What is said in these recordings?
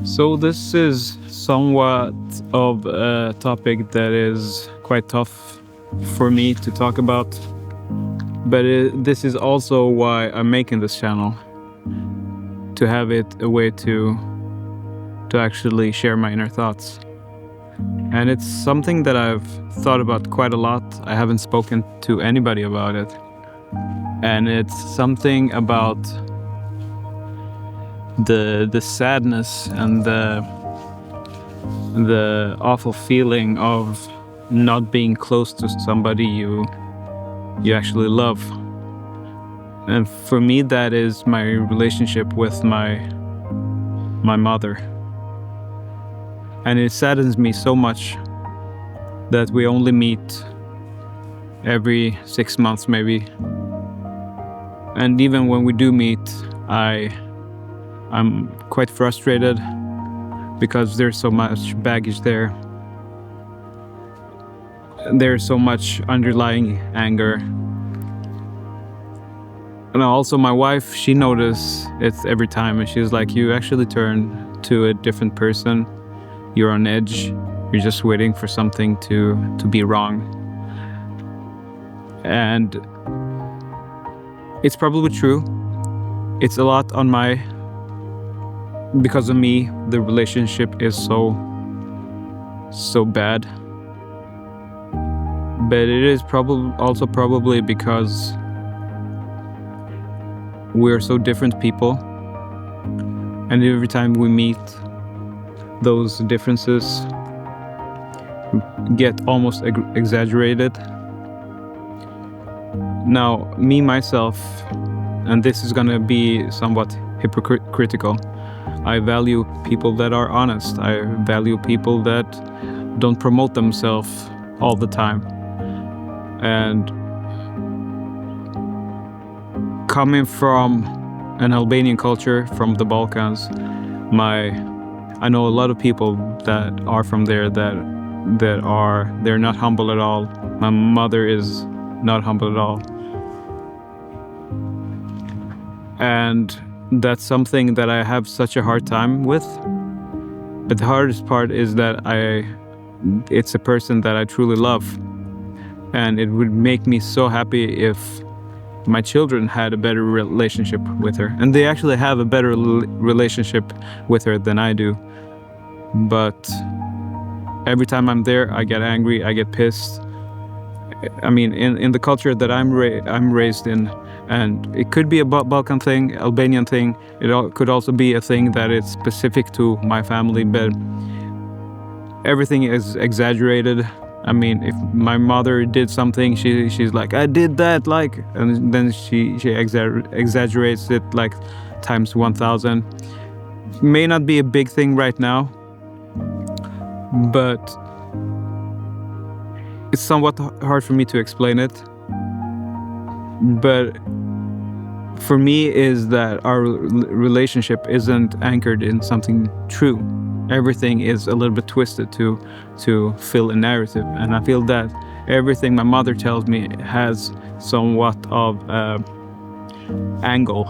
So this is somewhat of a topic that is quite tough for me to talk about, but this is also why I'm making this channel, to have it a way to actually share my inner thoughts. And it's something that I've thought about quite a lot. I haven't spoken to anybody about it. And it's something about the sadness and the awful feeling of not being close to somebody you actually love. And for me, that is my relationship with my mother. And it saddens me so much that we only meet every 6 months maybe. And even when we do meet, I'm quite frustrated because there's so much baggage there. There's so much underlying anger. And also my wife, she notices it every time, and she's like, you actually turn to a different person. You're on edge. You're just waiting for something to be wrong. And it's probably true. It's a lot on because of me, the relationship is so bad. But it is probably because we're so different people. And every time we meet, those differences get almost exaggerated. Now, me, myself, and this is gonna be somewhat hypocritical, I value people that are honest. I value people that don't promote themselves all the time. And coming from an Albanian culture, from the Balkans, I know a lot of people that are from there they're not humble at all. My mother is not humble at all. And that's something that I have such a hard time with. But the hardest part is that it's a person that I truly love. And it would make me so happy if my children had a better relationship with her. And they actually have a better relationship with her than I do. But every time I'm there, I get angry, I get pissed. I mean, in the culture that I'm raised in, and it could be a Balkan thing, Albanian thing. It could also be a thing that is specific to my family, but everything is exaggerated. I mean, if my mother did something, she's like, I did that, like, and then she exaggerates it like times 1,000. May not be a big thing right now, but it's somewhat hard for me to explain it. But for me is that our relationship isn't anchored in something true. Everything is a little bit twisted to fill a narrative. And I feel that everything my mother tells me has somewhat of angle.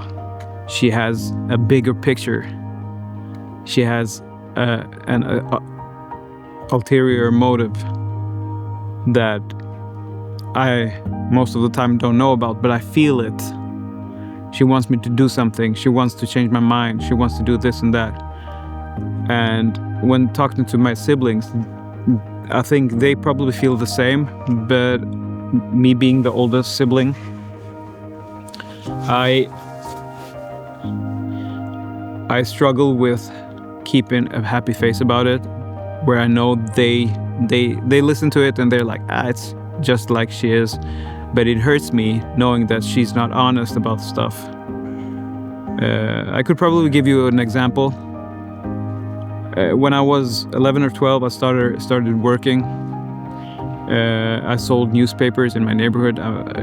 She has a bigger picture. She has an ulterior motive that I most of the time don't know about, but I feel it. She wants me to do something. She wants to change my mind. She wants to do this and that. And when talking to my siblings, I think they probably feel the same, but me being the oldest sibling, I struggle with keeping a happy face about it, where I know they listen to it and they're like, it's just like she is. But it hurts me knowing that she's not honest about stuff. I could probably give you an example. When I was 11 or 12, I started working. I sold newspapers in my neighborhood.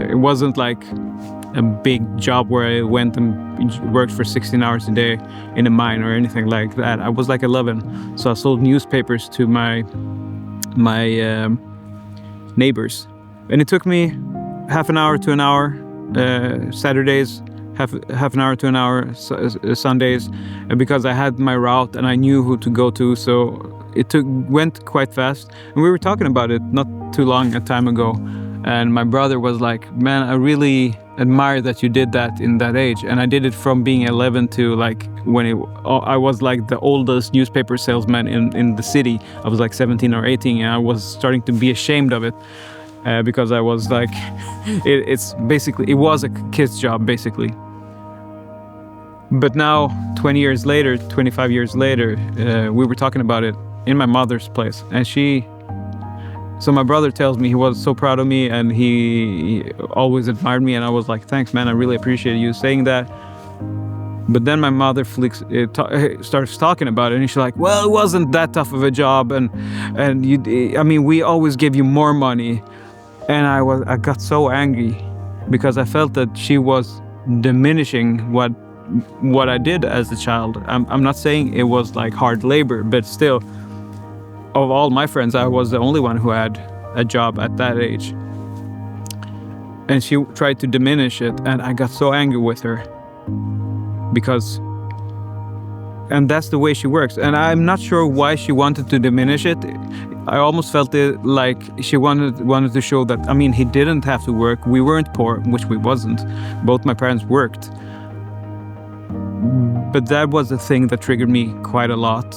It wasn't like a big job where I went and worked for 16 hours a day in a mine or anything like that. I was like 11, so I sold newspapers to my neighbors, and it took me half an hour to an hour Saturdays half an hour to an hour Sundays, because I had my route and I knew who to go to. So it went quite fast. And we were talking about it not too long a time ago. And my brother was like, man, I really admire that you did that in that age. And I did it from being 11 to like I was like the oldest newspaper salesman in the city. I was like 17 or 18, and I was starting to be ashamed of it because I was like, it was a kid's job basically. But now, 20 years later, 25 years later, we were talking about it in my mother's place, and so my brother tells me he was so proud of me and he always admired me, and I was like, thanks man, I really appreciate you saying that. But then my mother starts talking about it, and she's like, well, it wasn't that tough of a job, and we always give you more money. And I got so angry because I felt that she was diminishing what I did as a child. I'm not saying it was like hard labor, but still, of all my friends, I was the only one who had a job at that age. And she tried to diminish it, and I got so angry with her and that's the way she works. And I'm not sure why she wanted to diminish it. I almost felt it like she wanted to show that, he didn't have to work. We weren't poor, which we wasn't. Both my parents worked. But that was the thing that triggered me quite a lot.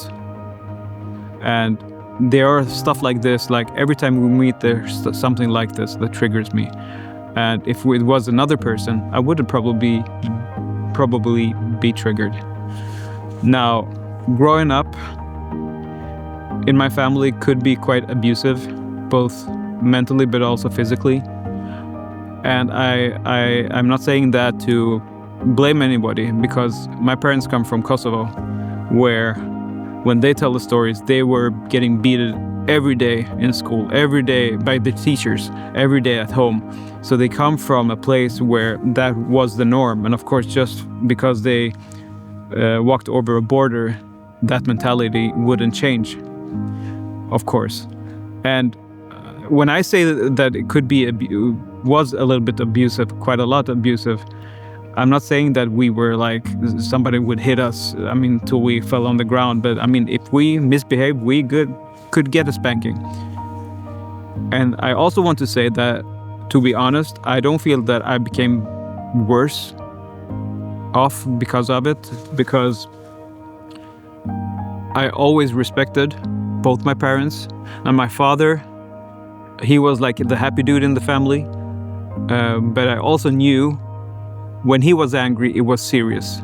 And there are stuff like this, like every time we meet, there's something like this that triggers me. And if it was another person, I would probably be triggered. Now, growing up in my family could be quite abusive, both mentally but also physically. And I'm not saying that to blame anybody, because my parents come from Kosovo, where when they tell the stories, they were getting beaten every day in school, every day by the teachers, every day at home. So they come from a place where that was the norm. And of course, just because they walked over a border, that mentality wouldn't change, of course. And when I say that it could be was a little bit abusive, quite a lot abusive, I'm not saying that we were like somebody would hit us, till we fell on the ground. But if we misbehaved, we could get a spanking. And I also want to say that, to be honest, I don't feel that I became worse off because of it, because I always respected both my parents. And my father, he was like the happy dude in the family. But I also knew when he was angry, it was serious.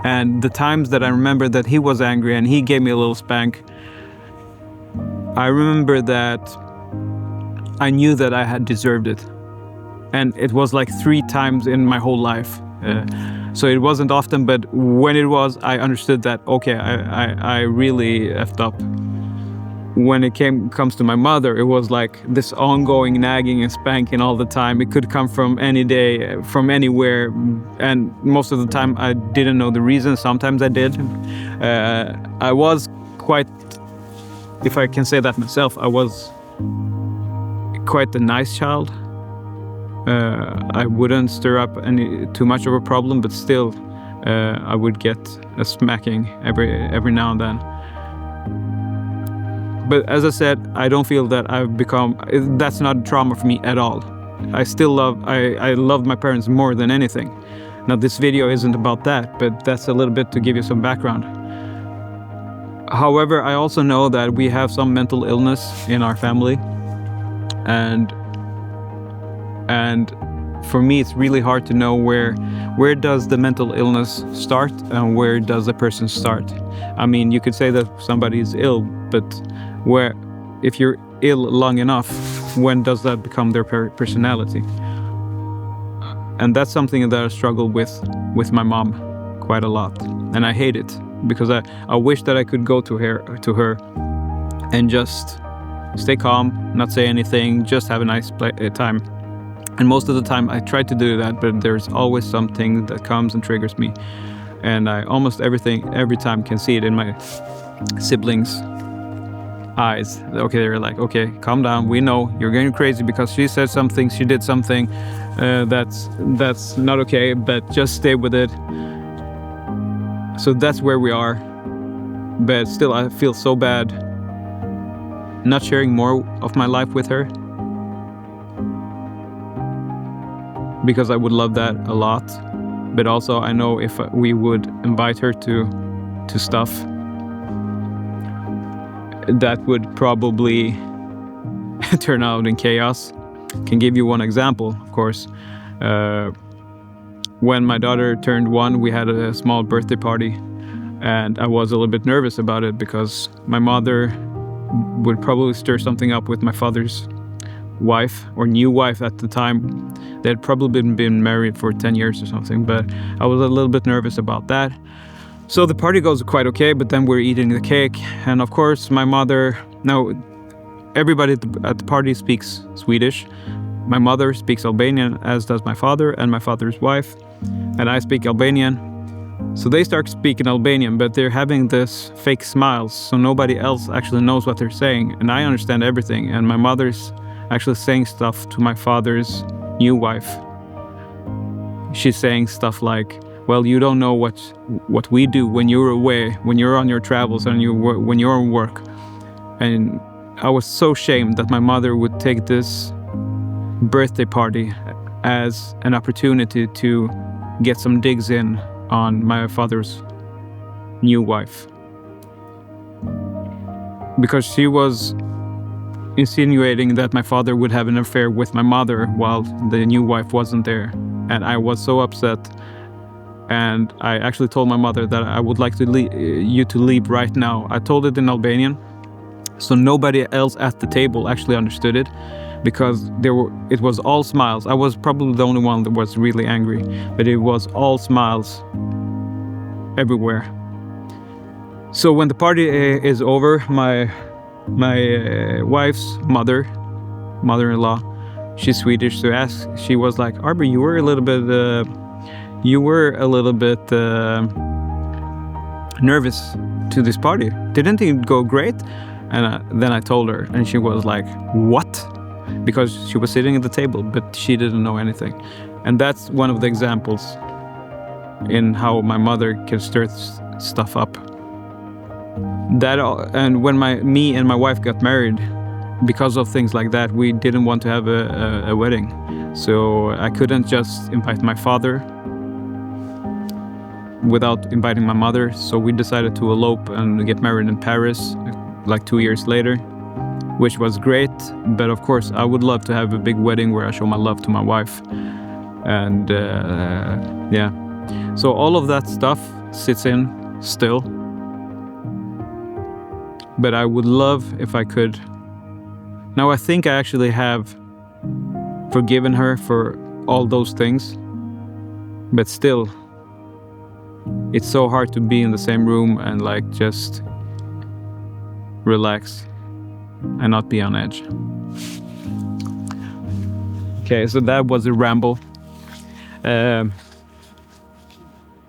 And the times that I remember that he was angry and he gave me a little spank, I remember that I knew that I had deserved it. And it was like 3 times in my whole life. So it wasn't often, but when it was, I understood that, okay, I really effed up. When it comes to my mother, it was like this ongoing nagging and spanking all the time. It could come from any day, from anywhere, and most of the time I didn't know the reason. Sometimes I did. I was quite, if I can say that myself, I was quite a nice child. I wouldn't stir up too much of a problem, but still, I would get a smacking every now and then. But as I said, I don't feel that that's not a trauma for me at all. I love my parents more than anything. Now, this video isn't about that, but that's a little bit to give you some background. However, I also know that we have some mental illness in our family. And for me, it's really hard to know where does the mental illness start and where does the person start. You could say that somebody is ill, but if you're ill long enough, when does that become their personality? And that's something that I struggle with my mom quite a lot, and I hate it because I wish that I could go to her and just stay calm, not say anything, just have a nice time. And most of the time I try to do that, but there's always something that comes and triggers me. And I almost every time can see it in my siblings. eyes. Okay, they're like, okay, calm down. We know you're going crazy because she said something, she did something that's not okay, but just stay with it. So that's where we are. But still, I feel so bad not sharing more of my life with her, because I would love that a lot. But also, I know if we would invite her to stuff, that would probably turn out in chaos. Can give you one example, of course. When my daughter turned 1, we had a small birthday party, and I was a little bit nervous about it because my mother would probably stir something up with my father's wife, or new wife at the time. They had probably been married for 10 years or something, but I was a little bit nervous about that. So the party goes quite okay, but then we're eating the cake, and of course my mother, now everybody at the party speaks Swedish. My mother speaks Albanian, as does my father and my father's wife, and I speak Albanian. So they start speaking Albanian, but they're having this fake smiles, so nobody else actually knows what they're saying, and I understand everything. And my mother's actually saying stuff to my father's new wife. She's saying stuff like, well, you don't know what we do when you're away, when you're on your travels and when you're on work. And I was so ashamed that my mother would take this birthday party as an opportunity to get some digs in on my father's new wife, because she was insinuating that my father would have an affair with my mother while the new wife wasn't there. And I was so upset, and I actually told my mother that I would like you to leave right now. I told it in Albanian, so nobody else at the table actually understood it, because it was all smiles. I was probably the only one that was really angry, but it was all smiles everywhere. So when the party is over, my wife's mother-in-law, she's Swedish, so she was like, Arby, you were a little bit nervous to this party. Didn't it go great? And then I told her, and she was like, what? Because she was sitting at the table, but she didn't know anything. And that's one of the examples in how my mother can stir stuff up. And when me and my wife got married, because of things like that, we didn't want to have a wedding. So I couldn't just invite my father without inviting my mother. So we decided to elope and get married in Paris like 2 years later, which was great. But of course, I would love to have a big wedding where I show my love to my wife. And yeah, so all of that stuff sits in still. But I would love if I could. Now I think I actually have forgiven her for all those things. But still, it's so hard to be in the same room and like just relax and not be on edge. Okay, so that was a ramble. I've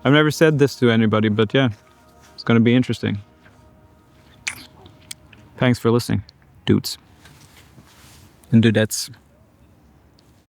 never said this to anybody, but yeah, it's gonna be interesting. Thanks for listening, dudes and dudettes.